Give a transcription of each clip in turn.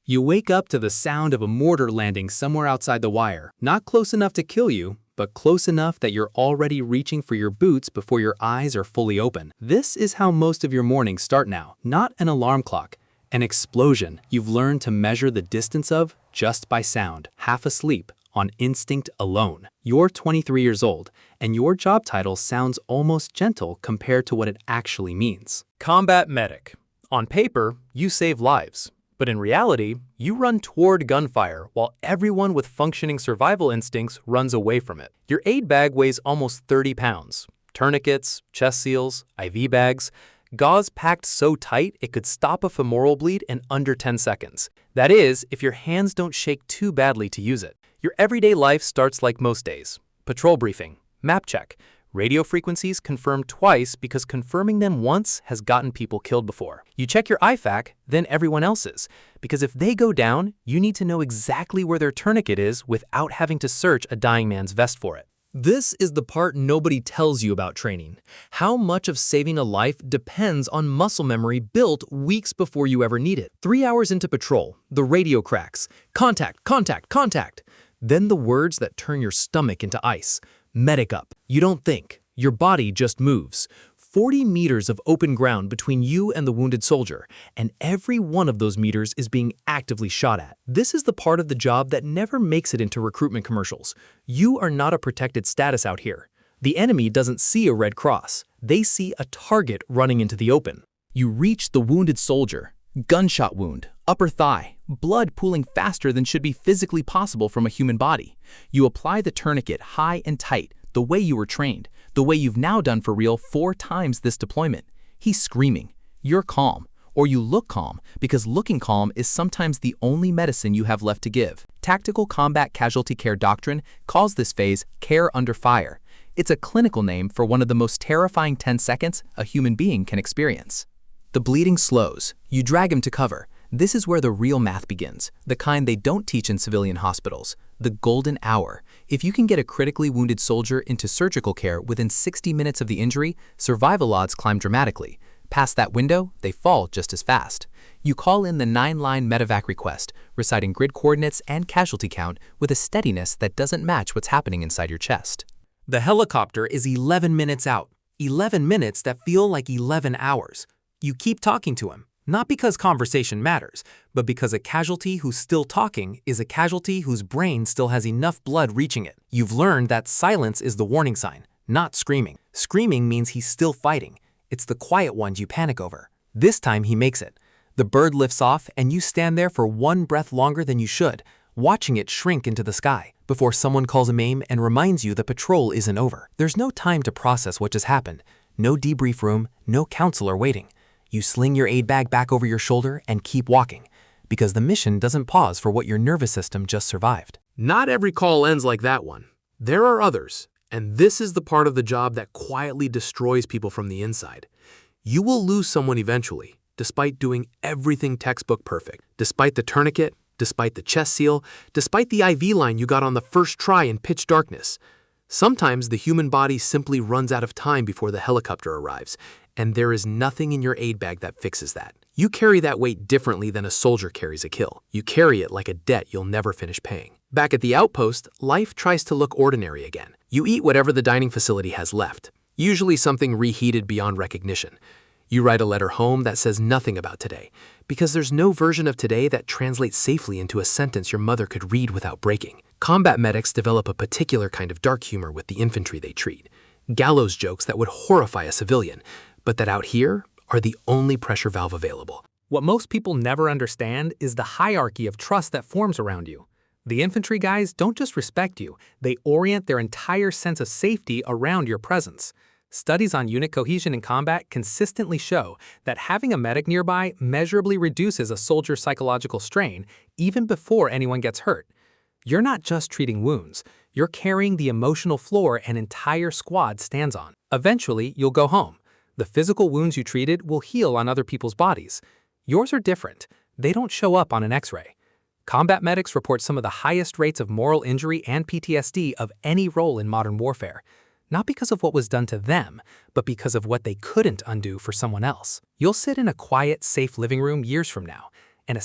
You wake up to the sound of a mortar landing somewhere outside the wire, not close enough to kill you, but close enough that you're already reaching for your boots before your eyes are fully open. This is how most of your mornings start now, not an alarm clock. An explosion you've learned to measure the distance of just by sound, half asleep, on instinct alone. You're 23 years old, and your job title sounds almost gentle compared to what it actually means. Combat medic. On paper, you save lives. But in reality, you run toward gunfire while everyone with functioning survival instincts runs away from it. Your aid bag weighs almost 30 pounds. Tourniquets, chest seals, IV bags, gauze packed so tight it could stop a femoral bleed in under 10 seconds. That is, if your hands don't shake too badly to use it. Your everyday life starts like most days. Patrol briefing, map check, radio frequencies confirmed twice because confirming them once has gotten people killed before. You check your IFAK, then everyone else's, because if they go down, you need to know exactly where their tourniquet is without having to search a dying man's vest for it. This is the part nobody tells you about training. How much of saving a life depends on muscle memory built weeks before you ever need it. 3 hours into patrol, the radio cracks. Contact, contact, contact. Then the words that turn your stomach into ice. Medic up. You don't think. Your body just moves. 40 meters of open ground between you and the wounded soldier, and every one of those meters is being actively shot at. This is the part of the job that never makes it into recruitment commercials. You are not a protected status out here. The enemy doesn't see a red cross. They see a target running into the open. You reach the wounded soldier. Gunshot wound, upper thigh, blood pooling faster than should be physically possible from a human body. You apply the tourniquet high and tight, the way you were trained, the way you've now done for real 4 times this deployment. He's screaming. You're calm, or you look calm, because looking calm is sometimes the only medicine you have left to give. Tactical Combat Casualty Care Doctrine calls this phase care under fire. It's a clinical name for one of the most terrifying 10 seconds a human being can experience. The bleeding slows. You drag him to cover. This is where the real math begins, the kind they don't teach in civilian hospitals. The golden hour. If you can get a critically wounded soldier into surgical care within 60 minutes of the injury, survival odds climb dramatically. Past that window, they fall just as fast. You call in the 9-line medevac request, reciting grid coordinates and casualty count with a steadiness that doesn't match what's happening inside your chest. The helicopter is 11 minutes out. 11 minutes that feel like 11 hours. You keep talking to him, not because conversation matters, but because a casualty who's still talking is a casualty whose brain still has enough blood reaching it. You've learned that silence is the warning sign, not screaming. Screaming means he's still fighting. It's the quiet ones you panic over. This time he makes it. The bird lifts off and you stand there for 1 breath longer than you should, watching it shrink into the sky, before someone calls a name and reminds you the patrol isn't over. There's no time to process what just happened. No debrief room, no counselor waiting. You sling your aid bag back over your shoulder and keep walking, because the mission doesn't pause for what your nervous system just survived. Not every call ends like that one. There are others, and this is the part of the job that quietly destroys people from the inside. You will lose someone eventually, despite doing everything textbook perfect, despite the tourniquet, despite the chest seal, despite the IV line you got on the first try in pitch darkness. Sometimes the human body simply runs out of time before the helicopter arrives, and there is nothing in your aid bag that fixes that. You carry that weight differently than a soldier carries a kill. You carry it like a debt you'll never finish paying. Back at the outpost, life tries to look ordinary again. You eat whatever the dining facility has left, usually something reheated beyond recognition. You write a letter home that says nothing about today, because there's no version of today that translates safely into a sentence your mother could read without breaking. Combat medics develop a particular kind of dark humor with the infantry they treat. Gallows jokes that would horrify a civilian, but that out here are the only pressure valve available. What most people never understand is the hierarchy of trust that forms around you. The infantry guys don't just respect you, they orient their entire sense of safety around your presence. Studies on unit cohesion in combat consistently show that having a medic nearby measurably reduces a soldier's psychological strain even before anyone gets hurt. You're not just treating wounds, you're carrying the emotional floor an entire squad stands on. Eventually, you'll go home. The physical wounds you treated will heal on other people's bodies. Yours are different. They don't show up on an X-ray. Combat medics report some of the highest rates of moral injury and PTSD of any role in modern warfare, not because of what was done to them, but because of what they couldn't undo for someone else. You'll sit in a quiet, safe living room years from now, and a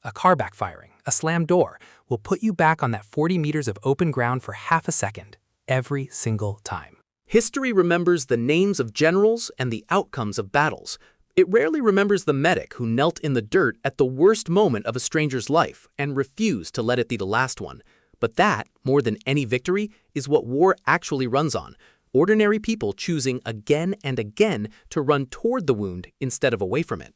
a car backfiring, a slammed door, will put you back on that 40 meters of open ground for half a second, every single time. History remembers the names of generals and the outcomes of battles. It rarely remembers the medic who knelt in the dirt at the worst moment of a stranger's life and refused to let it be the last one. But that, more than any victory, is what war actually runs on. Ordinary people choosing again and again to run toward the wound instead of away from it.